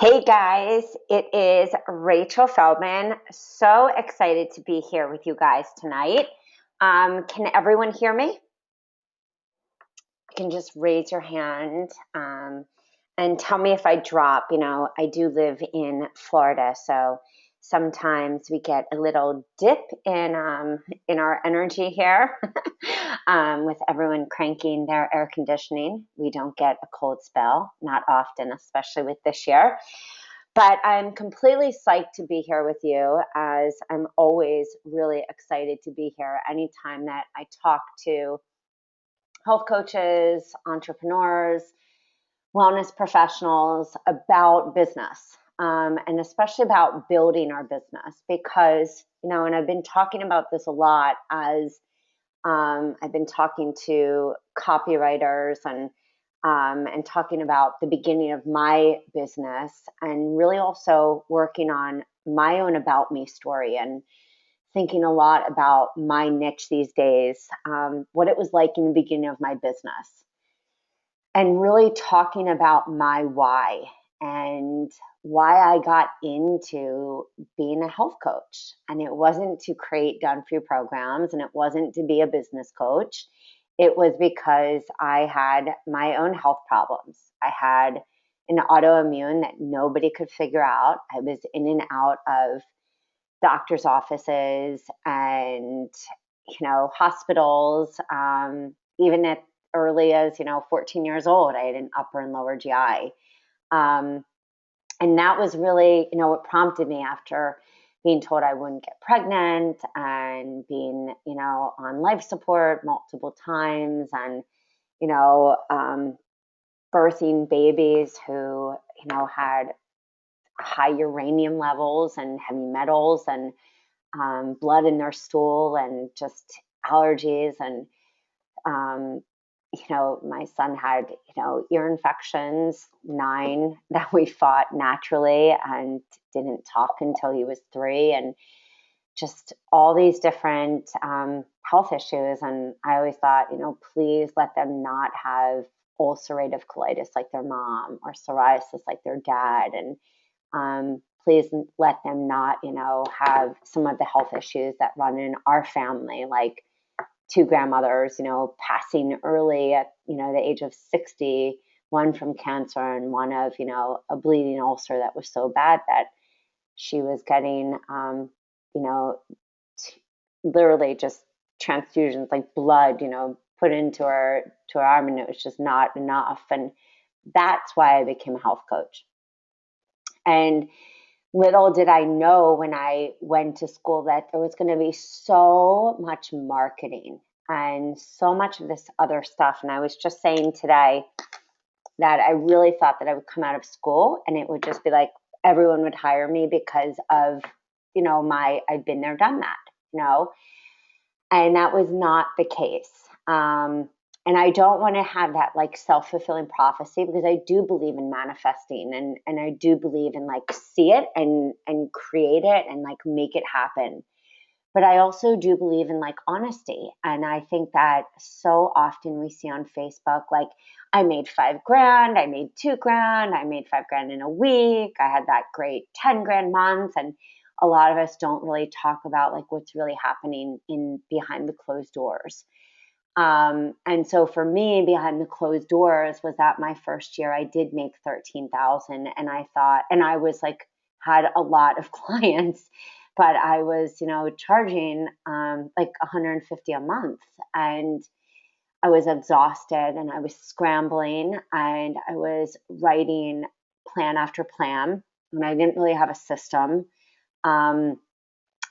Hey guys, it is Rachel Feldman. So excited to be here with you guys tonight. Can everyone hear me? You can just raise your hand and tell me if I drop. I do live in Florida, so sometimes we get a little dip in our energy here with everyone cranking their air conditioning. We don't get a cold spell, not often, especially with this year. But I'm completely psyched to be here with you, as I'm always really excited to be here anytime that I talk to health coaches, entrepreneurs, wellness professionals about business, and especially about building our business. Because, and I've been talking about this a lot as I've been talking to copywriters and talking about the beginning of my business, and really also working on my own about me story, and thinking a lot about my niche these days, what it was like in the beginning of my business, and really talking about my why and why I got into being a health coach. And it wasn't to create done for you programs, and it wasn't to be a business coach. It was because I had my own health problems. I had an autoimmune that nobody could figure out. I was in and out of doctor's offices and hospitals, even at early as 14 years old. I had an upper and lower GI, um, and that was really what prompted me, after being told I wouldn't get pregnant and being on life support multiple times, and you know um, birthing babies who had high uranium levels and heavy metals and blood in their stool and just allergies. And my son had ear infections, 9, that we fought naturally and didn't talk until he was 3, and just all these different health issues. And I always thought, please let them not have ulcerative colitis like their mom, or psoriasis like their dad, and please let them not, have some of the health issues that run in our family, like 2 grandmothers, passing early at, the age of 60, one from cancer and one of, a bleeding ulcer that was so bad that she was getting, you know, literally just transfusions, like blood, put into her arm, and it was just not enough. And that's why I became a health coach. And little did I know when I went to school that there was going to be so much marketing and so much of this other stuff. And I was just saying today that I really thought that I would come out of school and it would just be like everyone would hire me because of, I'd been there, done that, and that was not the case. And I don't want to have that like self-fulfilling prophecy, because I do believe in manifesting, and I do believe in like see it and create it and like make it happen. But I also do believe in like honesty. And I think that so often we see on Facebook, like, I made 5 grand, I made 2 grand, I made 5 grand in a week, I had that great 10 grand month. And a lot of us don't really talk about like what's really happening in behind the closed doors. And so for me, behind the closed doors was that my first year I did make 13,000, and I thought, and I was like, had a lot of clients, but I was, charging like 150 a month, and I was exhausted and I was scrambling and I was writing plan after plan, and I didn't really have a system. Um,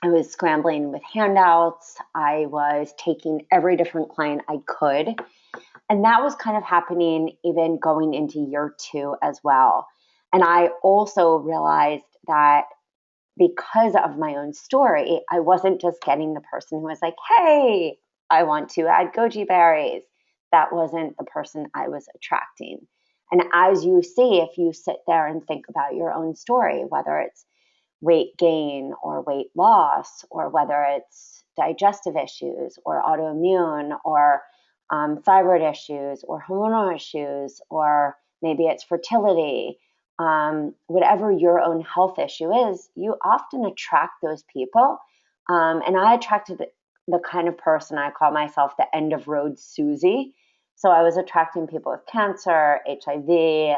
I was scrambling with handouts. I was taking every different client I could. And that was kind of happening even going into year 2 as well. And I also realized that because of my own story, I wasn't just getting the person who was like, hey, I want to add goji berries. That wasn't the person I was attracting. And as you see, if you sit there and think about your own story, whether it's weight gain or weight loss, or whether it's digestive issues or autoimmune or thyroid issues or hormonal issues, or maybe it's fertility, whatever your own health issue is, you often attract those people. And I attracted the kind of person I call myself the end of road Susie. So I was attracting people with cancer, HIV,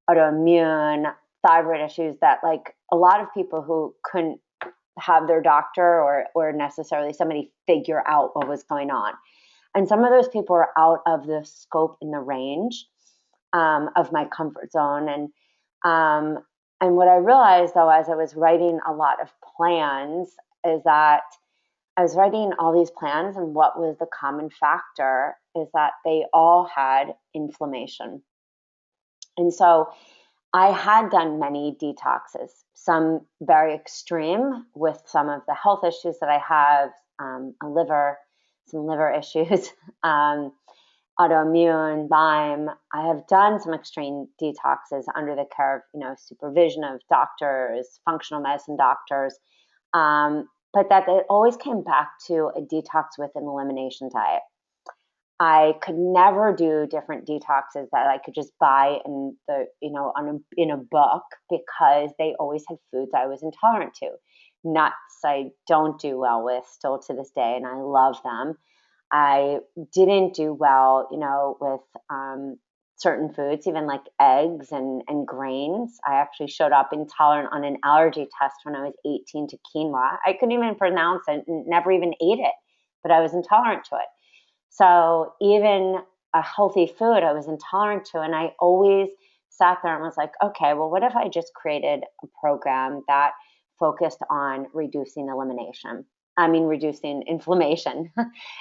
autoimmune, thyroid issues that like a lot of people who couldn't have their doctor or necessarily somebody figure out what was going on. And some of those people are out of the scope and the range of my comfort zone. And what I realized though, as I was writing a lot of plans, is that I was writing all these plans, and what was the common factor is that they all had inflammation. And so I had done many detoxes, some very extreme with some of the health issues that I have, some liver issues, autoimmune, Lyme. I have done some extreme detoxes under the care of, supervision of doctors, functional medicine doctors. But that it always came back to a detox with an elimination diet. I could never do different detoxes that I could just buy in a book, because they always had foods I was intolerant to. Nuts I don't do well with still to this day, and I love them. I didn't do well, with certain foods, even like eggs and grains. I actually showed up intolerant on an allergy test when I was 18 to quinoa. I couldn't even pronounce it and never even ate it, but I was intolerant to it. So even a healthy food I was intolerant to, and I always sat there and was like, okay, well, what if I just created a program that focused on reducing inflammation.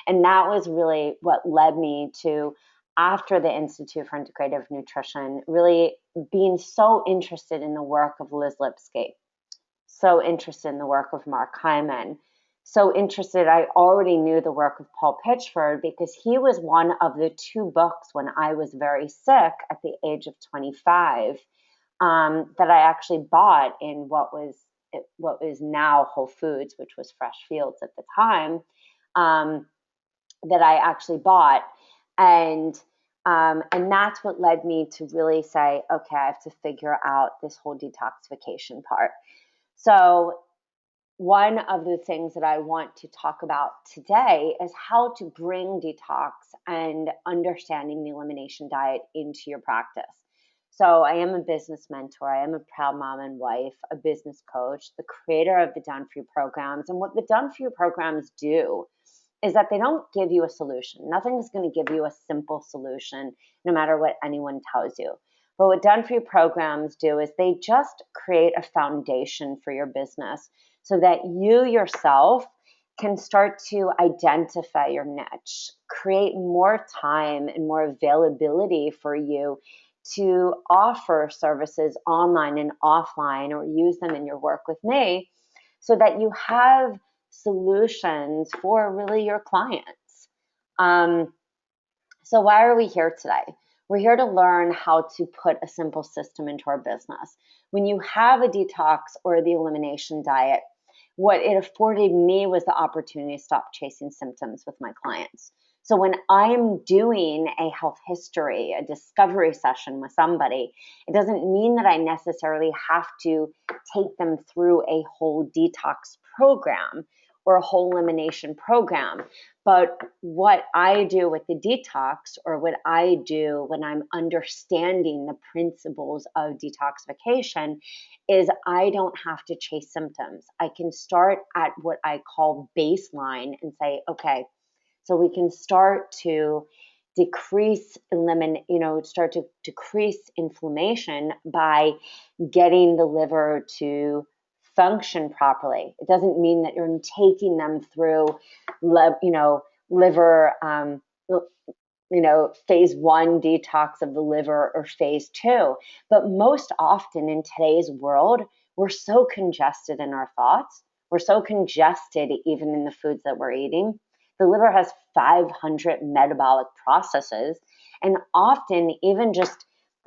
And that was really what led me to, after the Institute for Integrative Nutrition, really being so interested in the work of Liz Lipsky, so interested in the work of Mark Hyman, so interested. I already knew the work of Paul Pitchford because he was one of the two books when I was very sick at the age of 25 that I actually bought in what was now Whole Foods, which was Fresh Fields at the time, that I actually bought. And that's what led me to really say, okay, I have to figure out this whole detoxification part. So one of the things that I want to talk about today is how to bring detox and understanding the elimination diet into your practice. So I am a business mentor. I am a proud mom and wife, a business coach, the creator of the Done For You programs. And what the Done For You programs do is that they don't give you a solution. Nothing is going to give you a simple solution, no matter what anyone tells you. But what Done For You programs do is they just create a foundation for your business so that you yourself can start to identify your niche, create more time and more availability for you to offer services online and offline, or use them in your work with me, so that you have solutions for really your clients. So why are we here today? We're here to learn how to put a simple system into our business. When you have a detox or the elimination diet, what it afforded me was the opportunity to stop chasing symptoms with my clients. So when I am doing a health history, a discovery session with somebody, it doesn't mean that I necessarily have to take them through a whole detox program or a whole elimination program. But what I do with the detox, or what I do when I'm understanding the principles of detoxification, is I don't have to chase symptoms. I can start at what I call baseline and say, okay, so we can start to decrease inflammation by getting the liver to function properly. It doesn't mean that you're taking them through, liver, phase 1 detox of the liver or phase 2. But most often in today's world, we're so congested in our thoughts. We're so congested even in the foods that we're eating. The liver has 500 metabolic processes, and often even just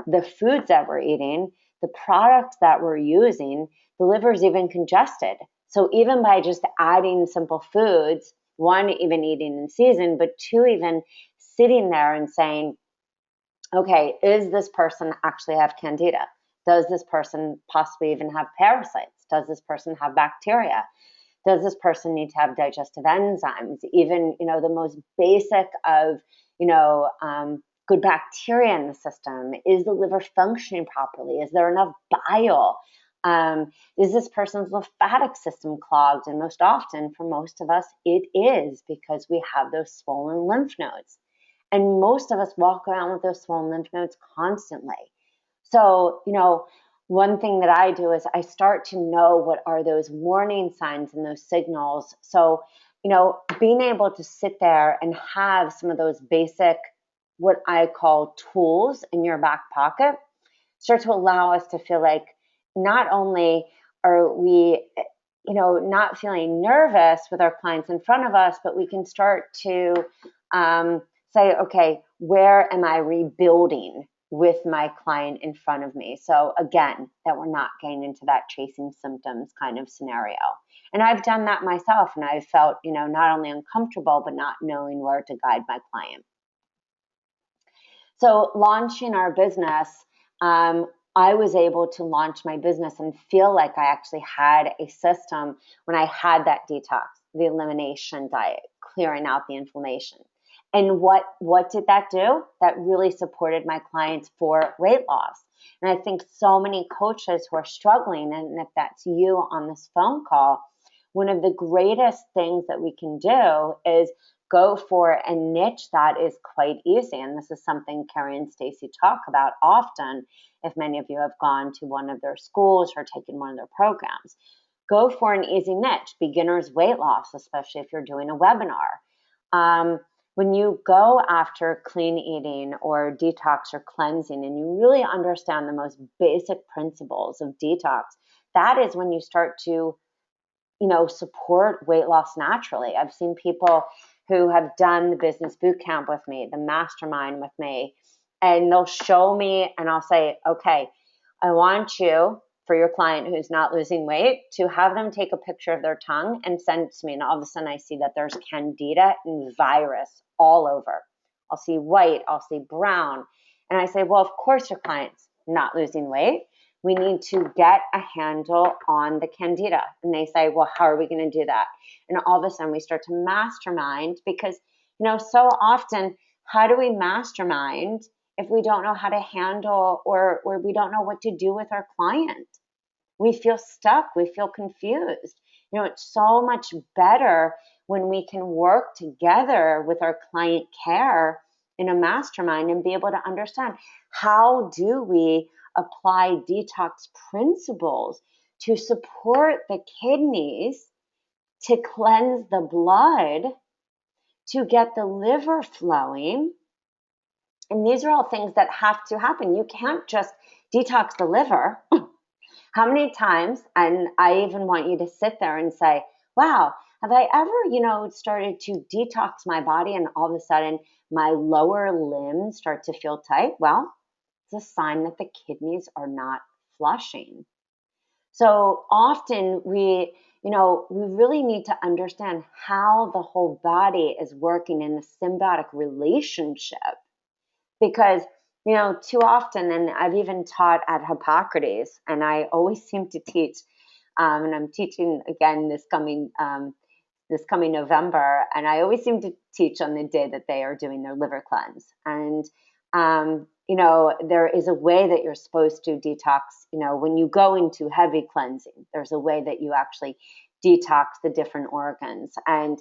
the foods that we're eating, the products that we're using, the liver is even congested. So even by just adding simple foods, one, even eating in season, but two, even sitting there and saying, okay, is this person actually have candida? Does this person possibly even have parasites? Does this person have bacteria? Does this person need to have digestive enzymes? Even, the most basic of, good bacteria in the system. Is the liver functioning properly? Is there enough bile? Is this person's lymphatic system clogged? And most often, for most of us, it is, because we have those swollen lymph nodes. And most of us walk around with those swollen lymph nodes constantly. So, one thing that I do is I start to know what are those warning signs and those signals. So, being able to sit there and have some of those basic, what I call tools in your back pocket, start to allow us to feel like not only are we, not feeling nervous with our clients in front of us, but we can start to say, okay, where am I rebuilding with my client in front of me? So again, that we're not getting into that chasing symptoms kind of scenario. And I've done that myself, and I've felt, not only uncomfortable, but not knowing where to guide my client. So launching our business, I was able to launch my business and feel like I actually had a system when I had that detox, the elimination diet, clearing out the inflammation. And what did that do? That really supported my clients for weight loss. And I think so many coaches who are struggling, and if that's you on this phone call, one of the greatest things that we can do is go for a niche that is quite easy. And this is something Carrie and Stacey talk about often, if many of you have gone to one of their schools or taken one of their programs. Go for an easy niche, beginner's weight loss, especially if you're doing a webinar. When you go after clean eating or detox or cleansing, and you really understand the most basic principles of detox, that is when you start to, support weight loss naturally. I've seen people who have done the business bootcamp with me, the mastermind with me, and they'll show me and I'll say, okay, I want you, for your client who's not losing weight, to have them take a picture of their tongue and send it to me. And all of a sudden I see that there's candida and virus all over. I'll see white, I'll see brown. And I say, well, of course your client's not losing weight. We need to get a handle on the candida. And they say, well, how are we going to do that? And all of a sudden we start to mastermind, because, so often, how do we mastermind if we don't know how to handle or we don't know what to do with our client? We feel stuck. We feel confused. It's so much better when we can work together with our client care in a mastermind and be able to understand, how do we apply detox principles to support the kidneys, to cleanse the blood, to get the liver flowing. And these are all things that have to happen. You can't just detox the liver. How many times, and I even want you to sit there and say, wow, have I ever, started to detox my body and all of a sudden my lower limbs start to feel tight? Well, it's a sign that the kidneys are not flushing. So often we really need to understand how the whole body is working in a symbiotic relationship, because too often, and I've even taught at Hippocrates, and I always seem to teach, and I'm teaching again this coming November, and I always seem to teach on the day that they are doing their liver cleanse. And there is a way that you're supposed to detox. When you go into heavy cleansing, there's a way that you actually detox the different organs. And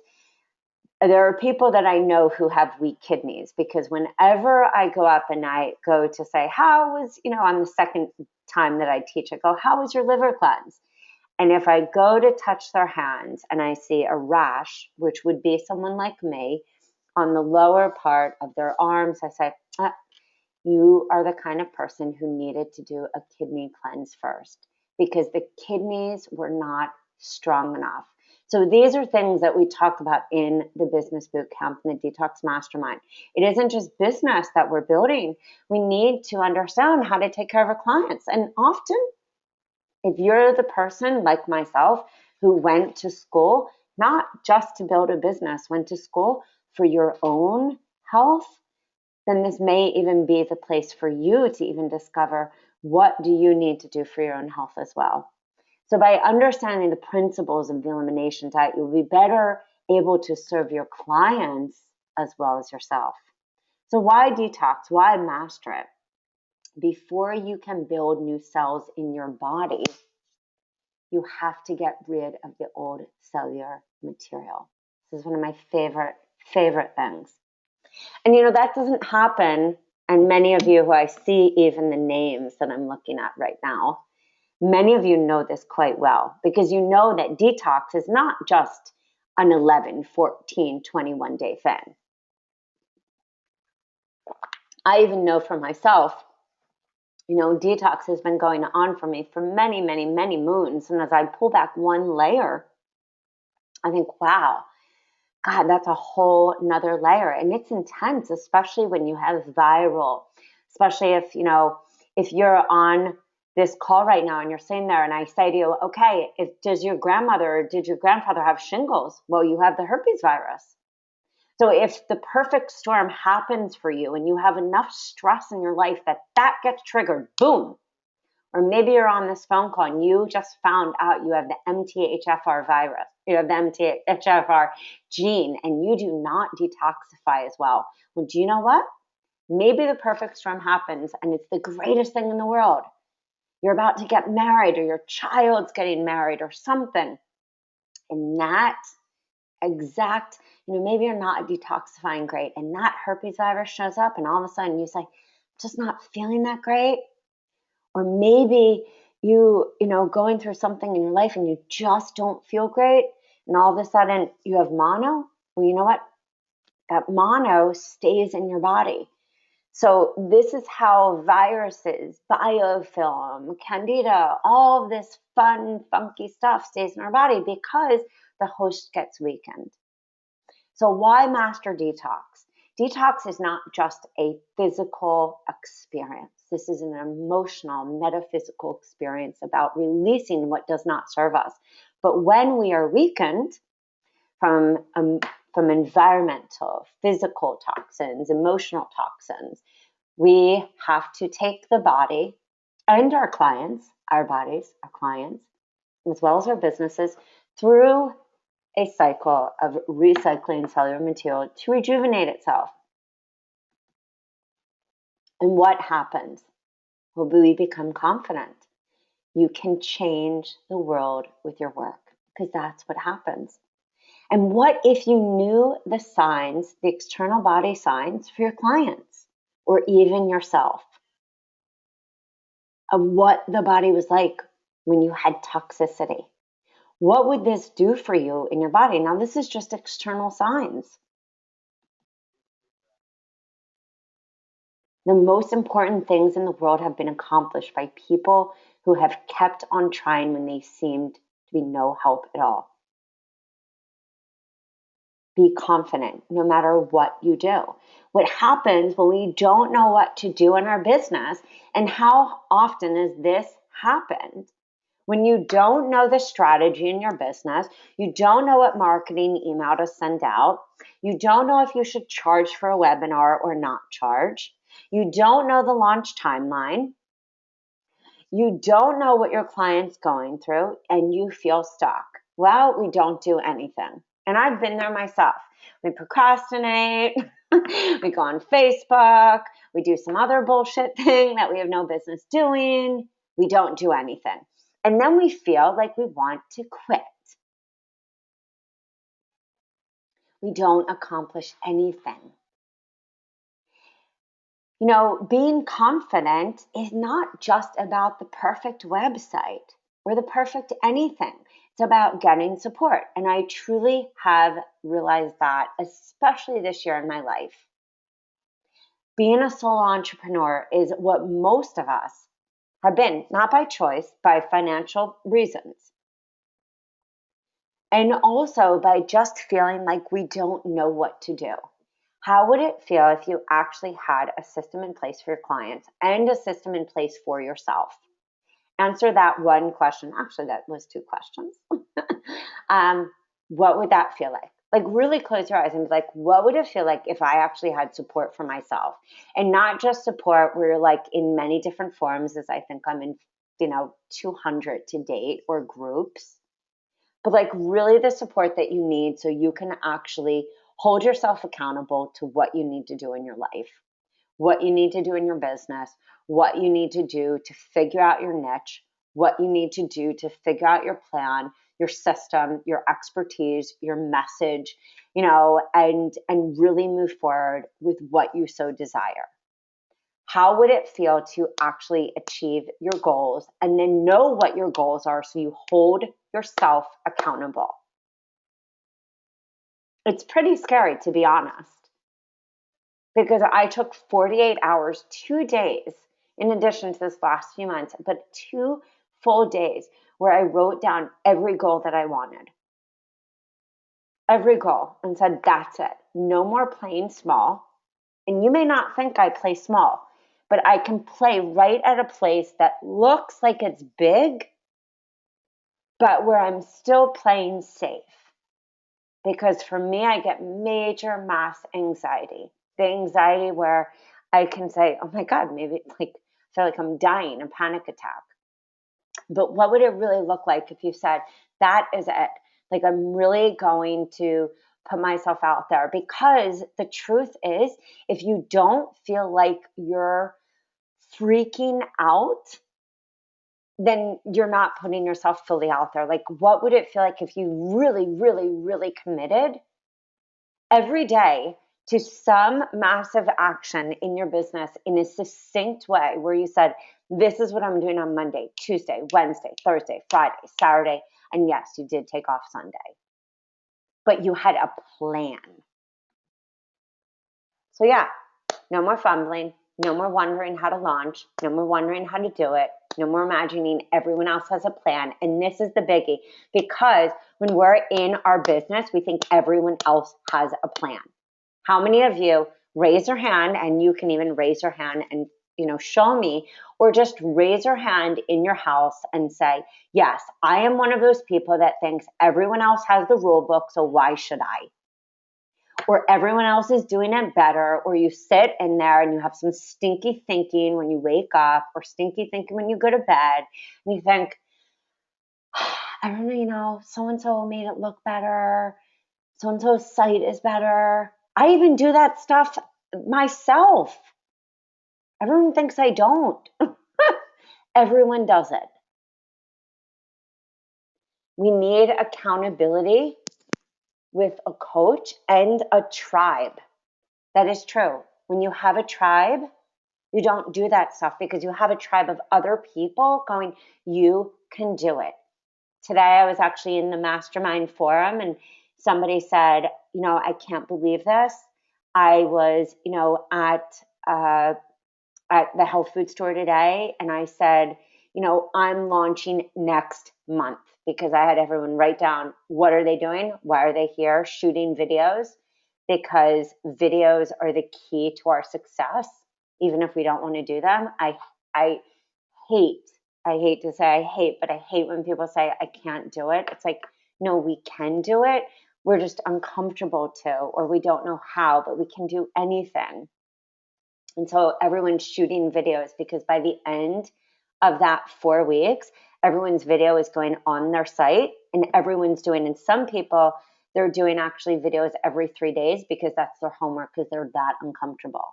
there are people that I know who have weak kidneys, because whenever I go up and I go to say, how was, on the second time that I teach, I go, how was your liver cleanse? And if I go to touch their hands and I see a rash, which would be someone like me, on the lower part of their arms, I say, you are the kind of person who needed to do a kidney cleanse first, because the kidneys were not strong enough. So these are things that we talk about in the Business Bootcamp and the Detox Mastermind. It isn't just business that we're building. We need to understand how to take care of our clients. And often, if you're the person like myself who went to school, not just to build a business, went to school for your own health, then this may even be the place for you to even discover What do you need to do for your own health as well? So by understanding the principles of the elimination diet, you'll be better able to serve your clients as well as yourself. So why detox? Why master it? Before you can build new cells in your body, you have to get rid of the old cellular material. This is one of my favorite things. And that doesn't happen. And many of you who I see, even the names that I'm looking at right now, many of you know this quite well, because you know that detox is not just an 11, 14, 21 day thing. I even know for myself, detox has been going on for me for many, many, many moons. And as I pull back one layer, I think, wow, God, that's a whole nother layer. And it's intense, especially when you have viral, especially if you're on this call right now and you're sitting there and I say to you, okay, does your grandmother or did your grandfather have shingles? Well, you have the herpes virus. So if the perfect storm happens for you and you have enough stress in your life that gets triggered, boom. Or maybe you're on this phone call and you just found out you have the MTHFR virus, you have the MTHFR gene, and you do not detoxify as well. Well, do you know what? Maybe the perfect storm happens and it's the greatest thing in the world. You're about to get married or your child's getting married or something. And that exact, maybe you're not detoxifying great and that herpes virus shows up and all of a sudden you say, just not feeling that great. Or maybe you going through something in your life and you just don't feel great. And all of a sudden you have mono. Well, you know what? That mono stays in your body. So this is how viruses, biofilm, candida, all of this fun, funky stuff stays in our body because the host gets weakened. So why master detox? Detox is not just a physical experience. This is an emotional, metaphysical experience about releasing what does not serve us. But when we are weakened from environmental, physical toxins, emotional toxins, we have to take the body and our clients, our bodies, our clients, as well as our businesses, through a cycle of recycling cellular material to rejuvenate itself. And what happens? Well, we become confident. You can change the world with your work because that's what happens. And what if you knew the signs, the external body signs for your clients or even yourself of what the body was like when you had toxicity? What would this do for you in your body? Now, this is just external signs. The most important things in the world have been accomplished by people who have kept on trying when they seemed to be no help at all. Be confident no matter what you do. What happens when we don't know what to do in our business, and how often has this happened? When you don't know the strategy in your business, you don't know what marketing email to send out, you don't know if you should charge for a webinar or not charge, you don't know the launch timeline, you don't know what your client's going through, and you feel stuck. Well, we don't do anything. And I've been there myself. We procrastinate, we go on Facebook, we do some other bullshit thing that we have no business doing, we don't do anything. And then we feel like we want to quit. We don't accomplish anything. Being confident is not just about the perfect website or the perfect anything. It's about getting support. And I truly have realized that, especially this year in my life. Being a solo entrepreneur is what most of us have been, not by choice, by financial reasons. And also by just feeling like we don't know what to do. How would it feel if you actually had a system in place for your clients and a system in place for yourself? Answer that one question. Actually, that was two questions. What would that feel like? Like really close your eyes and be like, what would it feel like if I actually had support for myself? And not just support where you're like in many different forms, as I think I'm in, 200 to date, or groups, but like really the support that you need so you can actually hold yourself accountable to what you need to do in your life, what you need to do in your business, what you need to do to figure out your niche, what you need to do to figure out your plan, your system, your expertise, your message, and really move forward with what you so desire. How would it feel to actually achieve your goals and then know what your goals are so you hold yourself accountable? It's pretty scary, to be honest, because I took 48 hours, 2 days, in addition to this last few months, but 2 full days where I wrote down every goal that I wanted, every goal, and said, that's it. No more playing small. And you may not think I play small, but I can play right at a place that looks like it's big, but where I'm still playing safe. Because for me, I get major mass anxiety. The anxiety where I can say, oh my God, maybe like I feel like I'm dying, a panic attack. But what would it really look like if you said, that is it? Like, I'm really going to put myself out there. Because the truth is, if you don't feel like you're freaking out, then you're not putting yourself fully out there. Like, what would it feel like if you really, really, really committed every day to some massive action in your business in a succinct way where you said, this is what I'm doing on Monday, Tuesday, Wednesday, Thursday, Friday, Saturday. And yes, you did take off Sunday, but you had a plan. So yeah, no more fumbling, no more wondering how to launch, no more wondering how to do it, no more imagining everyone else has a plan. And this is the biggie, because when we're in our business, we think everyone else has a plan. How many of you raise your hand, and you can even raise your hand and show me, or just raise your hand in your house and say, yes, I am one of those people that thinks everyone else has the rule book, so why should I? Or everyone else is doing it better, or you sit in there and you have some stinky thinking when you wake up, or stinky thinking when you go to bed, and you think, I don't know, so-and-so made it look better, so-and-so's site is better. I even do that stuff myself. Everyone thinks I don't. Everyone does it. We need accountability with a coach and a tribe. That is true. When you have a tribe, you don't do that stuff because you have a tribe of other people going, you can do it. Today, I was actually in the mastermind forum and somebody said, I can't believe this. I was, at the health food store today, and I said, I'm launching next month, because I had everyone write down, what are they doing? Why are they here? Shooting videos, because videos are the key to our success, even if we don't want to do them. I hate to say I hate, but I hate when people say I can't do it. It's like, no, we can do it. We're just uncomfortable to, or we don't know how, but we can do anything. And so everyone's shooting videos, because by the end of that 4 weeks, everyone's video is going on their site, and everyone's doing, and some people, they're doing actually videos every 3 days because that's their homework, because they're that uncomfortable.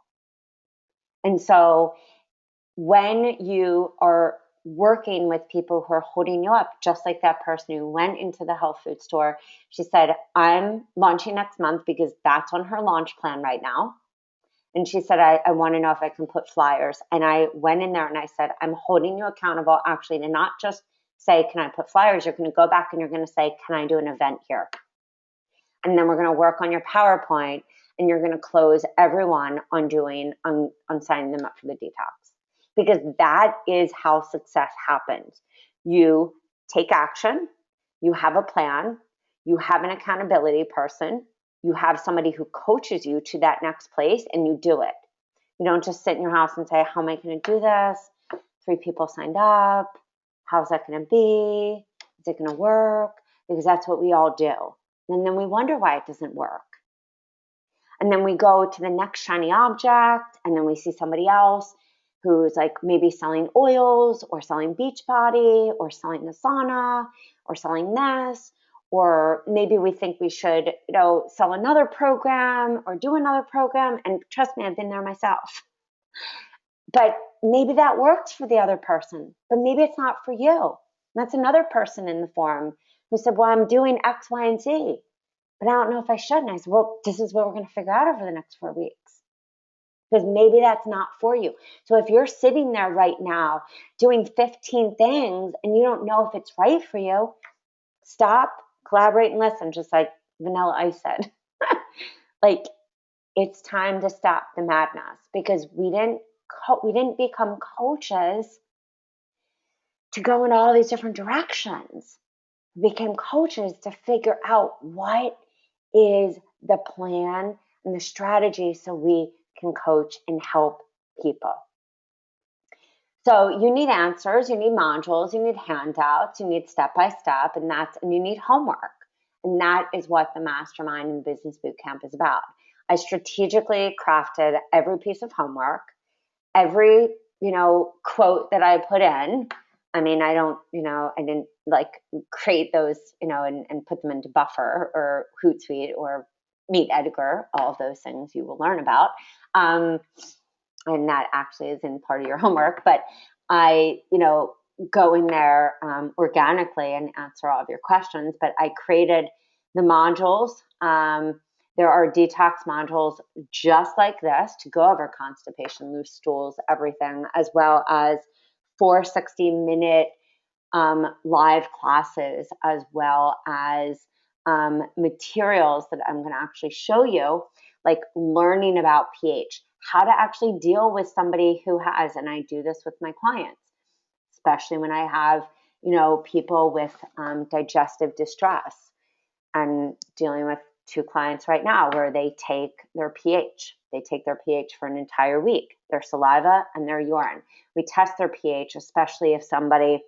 And so when you are working with people who are holding you up, just like that person who went into the health food store, she said, I'm launching next month because that's on her launch plan right now. And she said, I want to know if I can put flyers. And I went in there and I said, I'm holding you accountable actually to not just say, can I put flyers? You're going to go back and you're going to say, can I do an event here? And then we're going to work on your PowerPoint, and you're going to close everyone on signing them up for the detox. Because that is how success happens. You take action, you have a plan, you have an accountability person, you have somebody who coaches you to that next place, and you do it. You don't just sit in your house and say, how am I going to do this? 3 people signed up. How's that going to be? Is it going to work? Because that's what we all do. And then we wonder why it doesn't work. And then we go to the next shiny object, and then we see somebody else who's like maybe selling oils or selling Beachbody or selling the sauna or selling this. Or maybe we think we should, sell another program or do another program. And trust me, I've been there myself. But maybe that works for the other person, but maybe it's not for you. And that's another person in the forum who said, well, I'm doing X, Y, and Z, but I don't know if I should. And I said, well, this is what we're going to figure out over the next 4 weeks. Because maybe that's not for you. So if you're sitting there right now doing 15 things and you don't know if it's right for you, stop, collaborate, and listen, just like Vanilla Ice said. Like, it's time to stop the madness, because we didn't become coaches to go in all these different directions. We became coaches to figure out what is the plan and the strategy so we can coach and help people. So you need answers, you need modules, you need handouts, you need step-by-step, and you need homework. And that is what the Mastermind and Business Bootcamp is about. I strategically crafted every piece of homework, every, quote that I put in. I mean, I didn't like create those, and put them into Buffer or Hootsuite or Meet Edgar, all of those things you will learn about. And that actually is in part of your homework. But I, go in there organically and answer all of your questions. But I created the modules. There are detox modules just like this to go over constipation, loose stools, everything, as well as 4 60-minute live classes, as well as materials that I'm going to actually show you, like learning about pH, how to actually deal with somebody who has, and I do this with my clients, especially when I have, people with digestive distress. I'm dealing with 2 clients right now where they take their pH. They take their pH for an entire week, their saliva and their urine. We test their pH, especially if somebody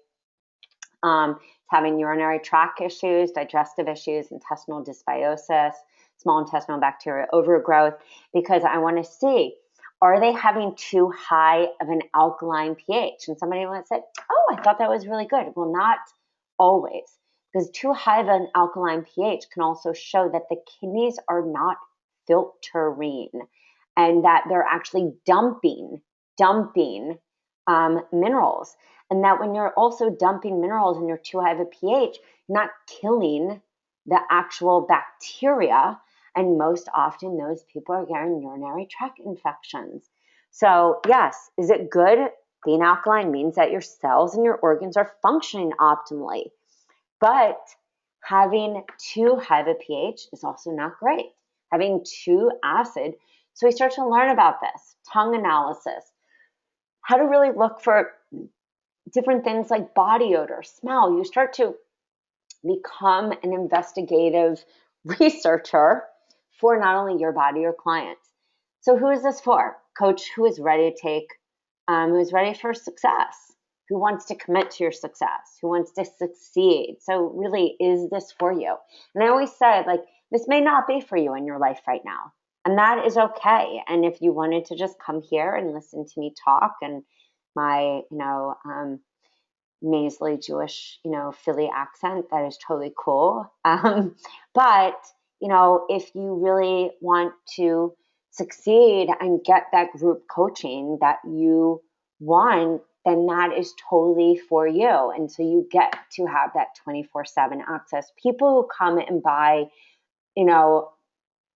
is having urinary tract issues, digestive issues, intestinal dysbiosis, small intestinal bacteria overgrowth, because I want to see, are they having too high of an alkaline pH? And somebody might say, oh, I thought that was really good. Well, not always, because too high of an alkaline pH can also show that the kidneys are not filtering and that they're actually dumping minerals. And that when you're also dumping minerals and you're too high of a pH, you're not killing the actual bacteria. And most often those people are getting urinary tract infections. So yes, is it good? Being alkaline means that your cells and your organs are functioning optimally. But having too high of a pH is also not great. Having too acid. So we start to learn about this, tongue analysis, how to really look for different things like body odor, smell. You start to become an investigative researcher for not only your body, your clients. So who is this for? Coach who is ready to take, who's ready for success, who wants to commit to your success, who wants to succeed. So really, is this for you? And I always said, like, this may not be for you in your life right now. And that is okay. And if you wanted to just come here and listen to me talk and my, nasally Jewish, Philly accent, that is totally cool. But, if you really want to succeed and get that group coaching that you want, then that is totally for you. And so you get to have that 24/7 access. People who come and buy,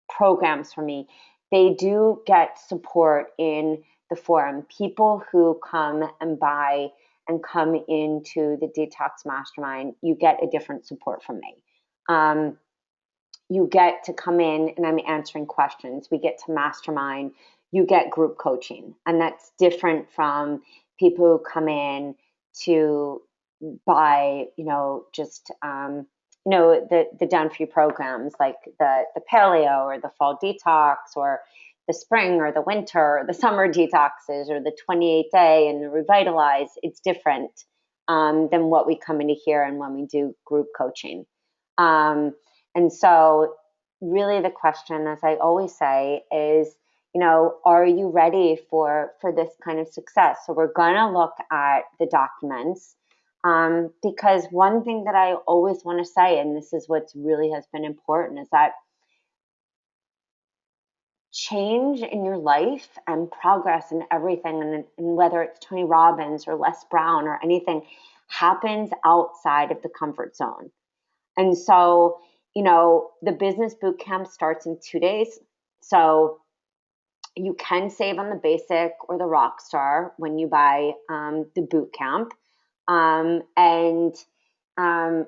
programs from me, they do get support in the forum. People who come and buy and come into the Detox Mastermind, you get a different support from me. You get to come in and I'm answering questions. We get to mastermind. You get group coaching. And that's different from people who come in to buy, the done for you programs like the paleo or the fall detox or the spring or the winter or the summer detoxes or the 28-day and the revitalize. It's different than what we come into here and when we do group coaching. And so really the question, as I always say, is, are you ready for this kind of success? So we're going to look at the documents, because one thing that I always want to say, and this is what's really has been important, is that change in your life and progress and everything, and whether it's Tony Robbins or Les Brown or anything, happens outside of the comfort zone. And so, the business boot camp starts in 2 days. So you can save on the basic or the rock star when you buy the boot camp. And I'm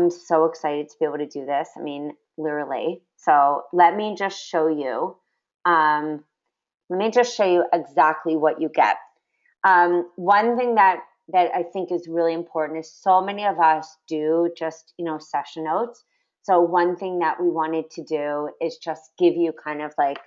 so excited to be able to do this. I mean, literally. So let me just show you. Exactly what you get. One thing that I think is really important is so many of us do just, session notes. So one thing that we wanted to do is just give you kind of like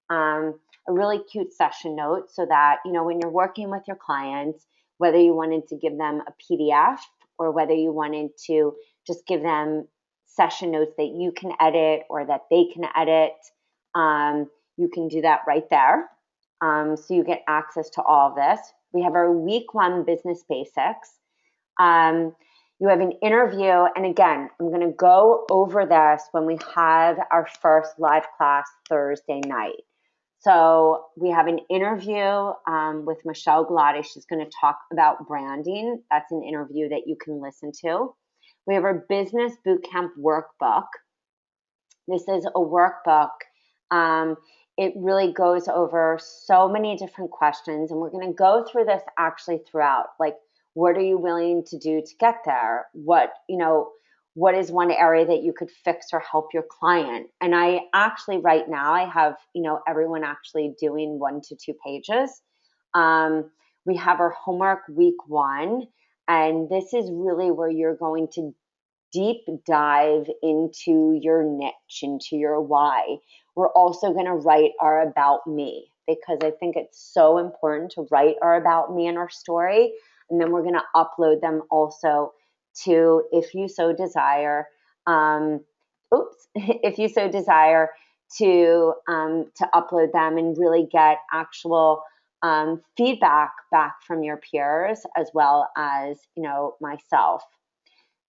a really cute session note, so that, when you're working with your clients, whether you wanted to give them a PDF or whether you wanted to just give them session notes that you can edit or that they can edit, you can do that right there. So you get access to all of this. We have our week 1 business basics. You have an interview. And again, I'm going to go over this when we have our first live class Thursday night. So we have an interview with Michelle Galati. She's going to talk about branding. That's an interview that you can listen to. We have our business bootcamp workbook. This is a workbook. It really goes over so many different questions, and we're going to go through this actually throughout. Like, what are you willing to do to get there? What is one area that you could fix or help your client? And I actually, right now, I have, everyone actually doing 1 to 2 pages. We have our homework week 1, and this is really where you're going to deep dive into your niche, into your why. We're also going to write our about me, because I think it's so important to write our about me and our story. And then we're going to upload them also to, if you so desire, if you so desire to upload them and really get actual feedback back from your peers, as well as, myself.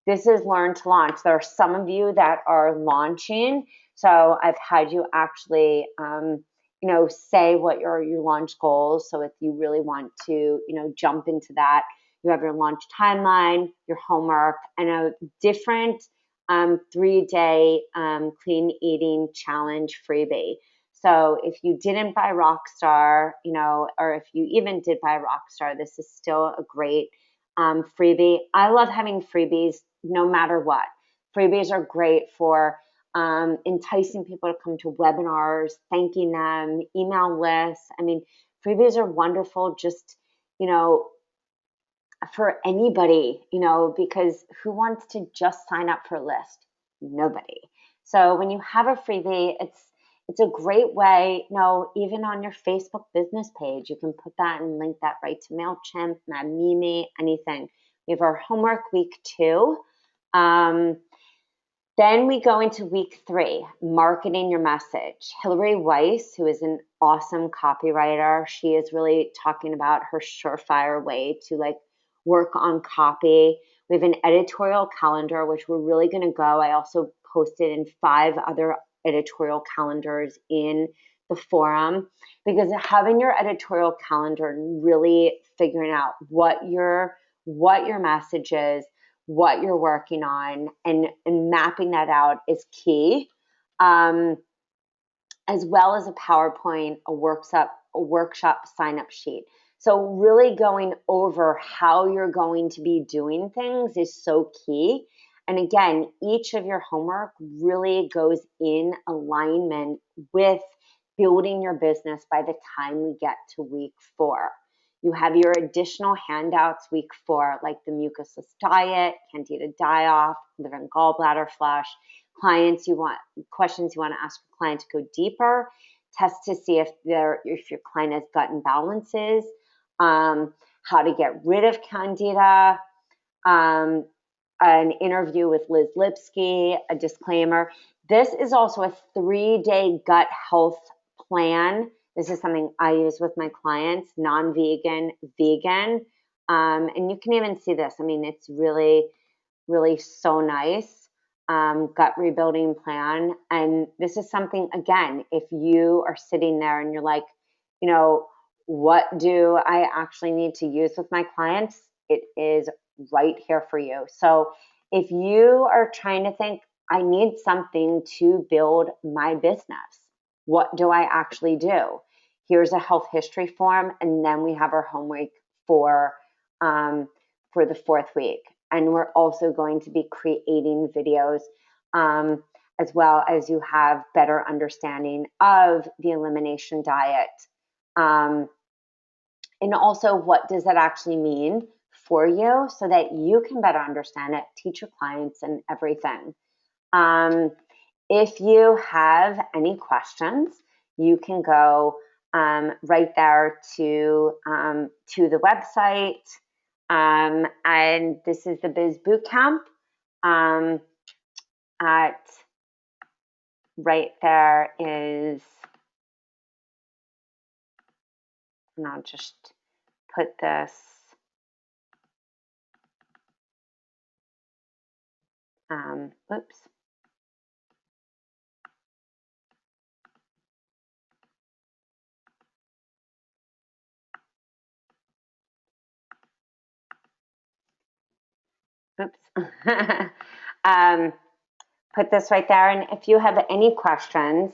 This is Learn to Launch. There are some of you that are launching. So I've had you actually, say what your launch goals. So if you really want to, jump into that, you have your launch timeline, your homework, and a different 3-day clean eating challenge freebie. So if you didn't buy Rockstar, or if you even did buy Rockstar, this is still a great freebie. I love having freebies no matter what. Freebies are great for enticing people to come to webinars, thanking them, email lists. I mean, freebies are wonderful just, for anybody, because who wants to just sign up for a list? Nobody. So when you have a freebie, it's a great way, even on your Facebook business page, you can put that and link that right to MailChimp, MadMimi, anything. We have our homework week 2. Then we go into week 3, marketing your message. Hillary Weiss, who is an awesome copywriter, she is really talking about her surefire way to work on copy. We have an editorial calendar, which we're really going to go. I also posted in 5 other editorial calendars in the forum, because having your editorial calendar and really figuring out what your message is, what you're working on, and mapping that out is key. As well as a PowerPoint, a workshop sign-up sheet. So really going over how you're going to be doing things is so key. And again, each of your homework really goes in alignment with building your business by the time we get to week 4. You have your additional handouts week 4, like the mucusless diet, candida die-off, liver and gallbladder flush, questions you want to ask your client to go deeper, test to see if your client has gut imbalances, how to get rid of candida, an interview with Liz Lipsky, a disclaimer. This is also a 3-day gut health plan. This is something I use with my clients, non-vegan, vegan. And you can even see this. I mean, it's really, really so nice. Gut rebuilding plan. And this is something, again, if you are sitting there and you're like, you know, what do I actually need to use with my clients? It is right here for you. So if you are trying to think, I need something to build my business, what do I actually do? Here's a health history form, and then we have our homework for the 4th week. And we're also going to be creating videos as well as you have better understanding of the elimination diet. And also, what does that actually mean for you so that you can better understand it, teach your clients and everything. If you have any questions, you can go right there to the website. And this is the Biz Bootcamp. At right there is, and I'll just put this. Oops. Put this right there. And if you have any questions,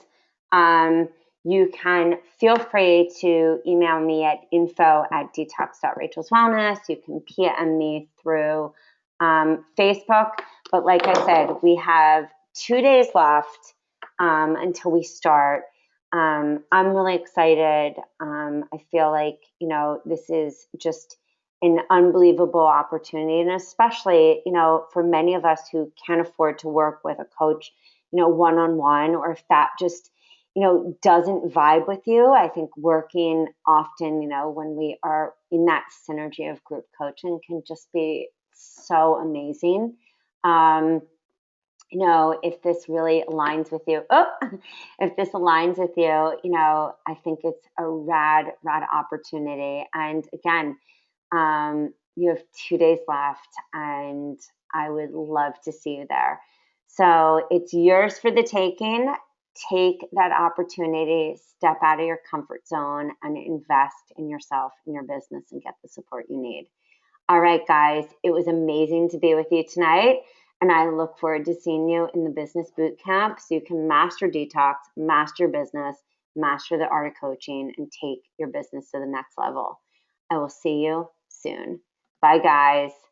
you can feel free to email me at info@detox.rachelswellness. You can PM me through Facebook. But like I said, we have 2 days left until we start. I'm really excited. I feel like, you know, this is just an unbelievable opportunity. And especially, you know, for many of us who can't afford to work with a coach, you know, one-on-one, or if that just, you know, doesn't vibe with you, I think working often, you know, when we are in that synergy of group coaching can just be so amazing. You know, if this really aligns with you, if this aligns with you, you know, I think it's a rad opportunity. And again, you have 2 days left, and I would love to see you there. So it's yours for the taking. Take that opportunity, step out of your comfort zone, and invest in yourself, in your business, and get the support you need. All right, guys, it was amazing to be with you tonight. And I look forward to seeing you in the business boot camp so you can master detox, master business, master the art of coaching, and take your business to the next level. I will see you soon. Bye, guys.